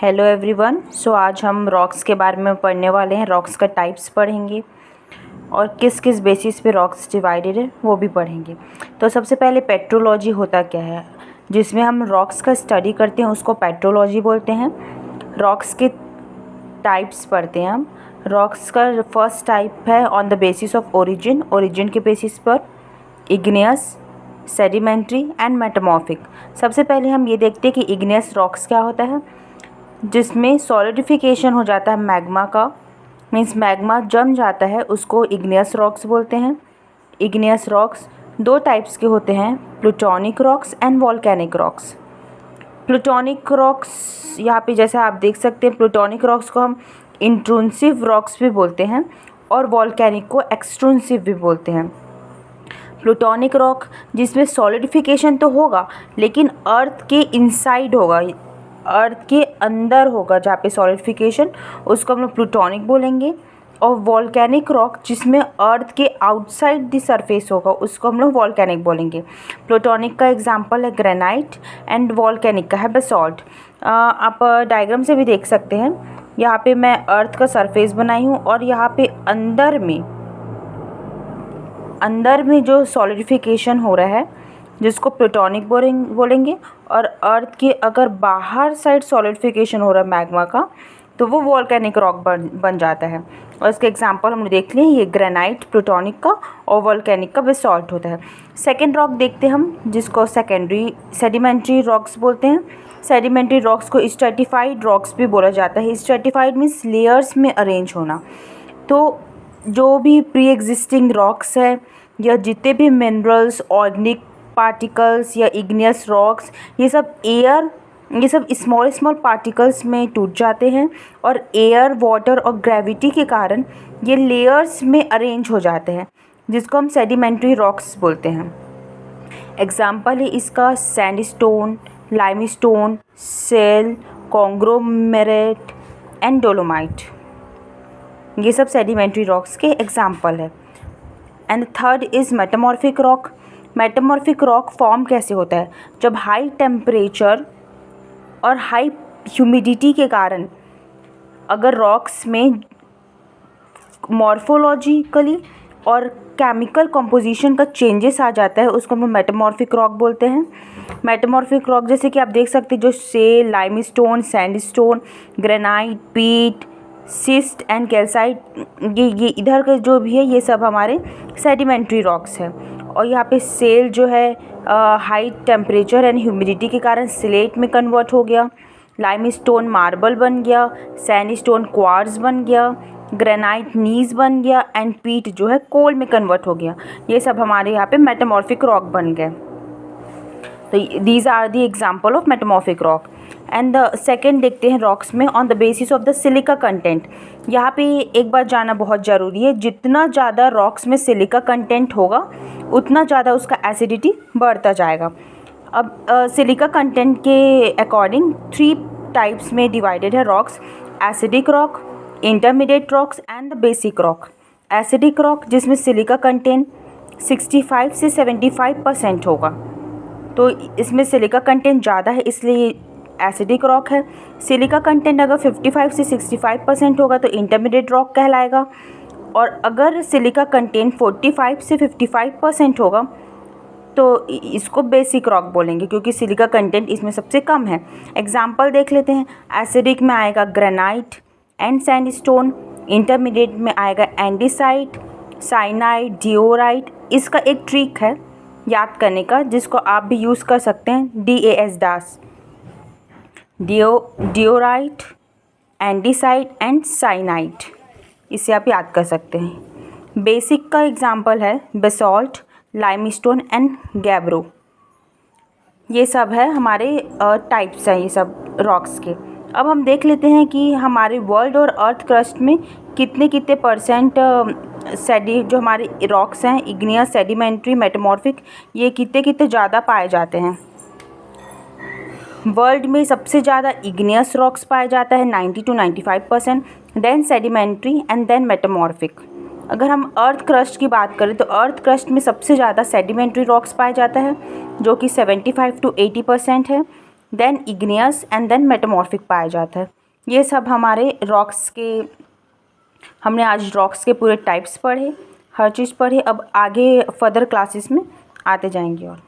Hello everyone. आज हम rocks के बारे में पढ़ने वाले हैं। रॉक्स का टाइप्स पढ़ेंगे और किस किस बेसिस पे रॉक्स डिवाइडेड है वो भी पढ़ेंगे। तो सबसे पहले पेट्रोलॉजी होता क्या है, जिसमें हम रॉक्स का स्टडी करते हैं उसको पेट्रोलॉजी बोलते हैं। रॉक्स के टाइप्स पढ़ते हैं हम। रॉक्स का फर्स्ट टाइप है on the basis of origin. Origin के बेसिस पर इग्नियस, सेडिमेंट्री एंड मेटामॉर्फिक। सबसे पहले हम ये देखते हैं कि इग्नियस रॉक्स क्या होता है, जिसमें सॉलिडिफिकेशन हो जाता है मैग्मा का, मीन्स मैग्मा जम जाता है, उसको इग्नियस रॉक्स बोलते हैं। इग्नियस रॉक्स दो टाइप्स के होते हैं, plutonic rocks and volcanic rocks. Plutonic rocks यहाँ पे जैसे आप देख सकते हैं, प्लूटोनिक रॉक्स को हम इंट्रूसिव रॉक्स भी बोलते हैं और वॉल्केनिक को एक्सट्रूसिव भी बोलते हैं। प्लूटोनिक रॉक जिसमें सॉलिडिफिकेशन तो होगा लेकिन अर्थ के इनसाइड होगा, अर्थ के अंदर होगा जहाँ पे सॉलिडिफिकेशन, उसको हम लोग प्लूटोनिक बोलेंगे। और वॉल्केनिक रॉक जिसमें अर्थ के आउटसाइड द सरफेस होगा, उसको हम लोग वॉल्केनिक बोलेंगे। प्लूटोनिक का एग्जांपल है ग्रेनाइट एंड वॉल्केनिक का है बेसॉल्ट। आप डायग्राम से भी देख सकते हैं, यहाँ पे मैं अर्थ का सरफेस बनाई हूँ और यहाँ पे अंदर में जो सॉलिडिफिकेशन हो रहा है जिसको प्लूटोनिक बोलेंगे, और अर्थ के अगर बाहर साइड सॉलिडिफिकेशन हो रहा है मैग्मा का तो वो वॉल्केनिक रॉक बन जाता है। और इसके एग्जांपल हमने देख लिए, ये ग्रेनाइट प्लूटोनिक का और वॉल्केनिक का बेसॉल्ट होता है। सेकेंड रॉक देखते हैं हम, जिसको सेडिमेंट्री रॉक्स बोलते हैं। सेडिमेंट्री रॉक्स को स्ट्रेटिफाइड रॉक्स भी बोला जाता है। स्ट्रेटिफाइड मीन्स लेयर्स में अरेंज होना। तो जो भी प्री एग्जिस्टिंग रॉक्स है या जितने भी मिनरल्स, ऑर्गेनिक पार्टिकल्स या इग्नियस रॉक्स, ये सब स्मॉल पार्टिकल्स में टूट जाते हैं और एयर, वाटर और ग्रेविटी के कारण ये लेयर्स में अरेंज हो जाते हैं, जिसको हम सेडिमेंट्री रॉक्स बोलते हैं। एग्जाम्पल है इसका sandstone, limestone, shale, conglomerate and dolomite. ये सब सेडिमेंट्री रॉक्स के एग्जाम्पल है। And third is metamorphic rock. Metamorphic rock form कैसे होता है, जब हाई टेम्परेचर और हाई ह्यूमिडिटी के कारण अगर रॉक्स में मॉर्फोलॉजिकली और केमिकल कंपोजिशन का चेंजेस आ जाता है, उसको हम मेटामॉर्फिक रॉक बोलते हैं। मेटामॉर्फिक रॉक जैसे कि आप देख सकते हैं, जो सेल, लाइमस्टोन, सैंडस्टोन, ग्रेनाइट, पीट, सिस्ट एंड कैल्साइट, ये इधर का जो भी है ये सब हमारे सेडिमेंट्री रॉक्स हैं। और यहाँ पे सेल जो है हाई टेम्परेचर एंड ह्यूमिडिटी के कारण सिलेट में कन्वर्ट हो गया, लाइमस्टोन मार्बल बन गया, सैंडस्टोन क्वार्ट्ज बन गया, ग्रेनाइट नीज बन गया एंड पीट जो है कोल में कन्वर्ट हो गया। ये सब हमारे यहाँ पे मेटामॉर्फिक रॉक बन गए। तो these are the example of metamorphic rock. And the second देखते हैं रॉक्स में on the basis of the silica content. यहाँ पे एक बात जानना बहुत ज़रूरी है, जितना ज़्यादा रॉक्स में सिलिका कंटेंट होगा उतना ज़्यादा उसका एसिडिटी बढ़ता जाएगा। अब सिलिका कंटेंट के अकॉर्डिंग 3 टाइप्स में डिवाइडेड है rocks: acidic rock, intermediate rocks and the basic rock. Acidic rock जिसमें सिलिका कंटेंट 65 से 75% होगा, तो इसमें सिलिका कंटेंट ज़्यादा है इसलिए एसिडिक रॉक है। सिलिका कंटेंट अगर 55 से 65% होगा तो इंटरमीडिएट रॉक कहलाएगा, और अगर सिलिका कंटेंट 45 से 55% होगा तो इसको बेसिक रॉक बोलेंगे, क्योंकि सिलिका कंटेंट इसमें सबसे कम है। एग्जाम्पल देख लेते हैं। एसिडिक में आएगा ग्रेनाइट एंड सैंडस्टोन, इंटरमीडिएट में आएगा एंडीसाइट, साइनाइड, डिओराइट। इसका एक ट्रिक है याद करने का जिसको आप भी यूज़ कर सकते हैं, DAS, डिओराइट, एंडीसाइट एंड साइनाइड, इसे आप याद कर सकते हैं। बेसिक का एग्जाम्पल है बेसॉल्ट, लाइमस्टोन एंड गैब्रो। ये सब है हमारे टाइप्स हैं ये सब रॉक्स के। अब हम देख लेते हैं कि हमारे वर्ल्ड और अर्थ क्रस्ट में कितने परसेंट जो हमारे रॉक्स हैं, इग्नियस, सेडिमेंट्री, मेटामॉर्फिक, ये कितने ज़्यादा पाए जाते हैं। वर्ल्ड में सबसे ज़्यादा इग्नियस रॉक्स पाया जाता है 90 to 95%, then sedimentary and then metamorphic. अगर हम अर्थ क्रस्ट की बात करें तो अर्थ क्रस्ट में सबसे ज़्यादा सेडिमेंट्री रॉक्स पाया जाता है जो कि 75 to 80% है। Then igneous and then metamorphic पाया जाता है। ये सब हमारे रॉक्स के, हमने आज रॉक्स के पूरे टाइप्स पढ़े, हर चीज़ पढ़ी। अब आगे फर्दर क्लासेस में आते जाएंगे और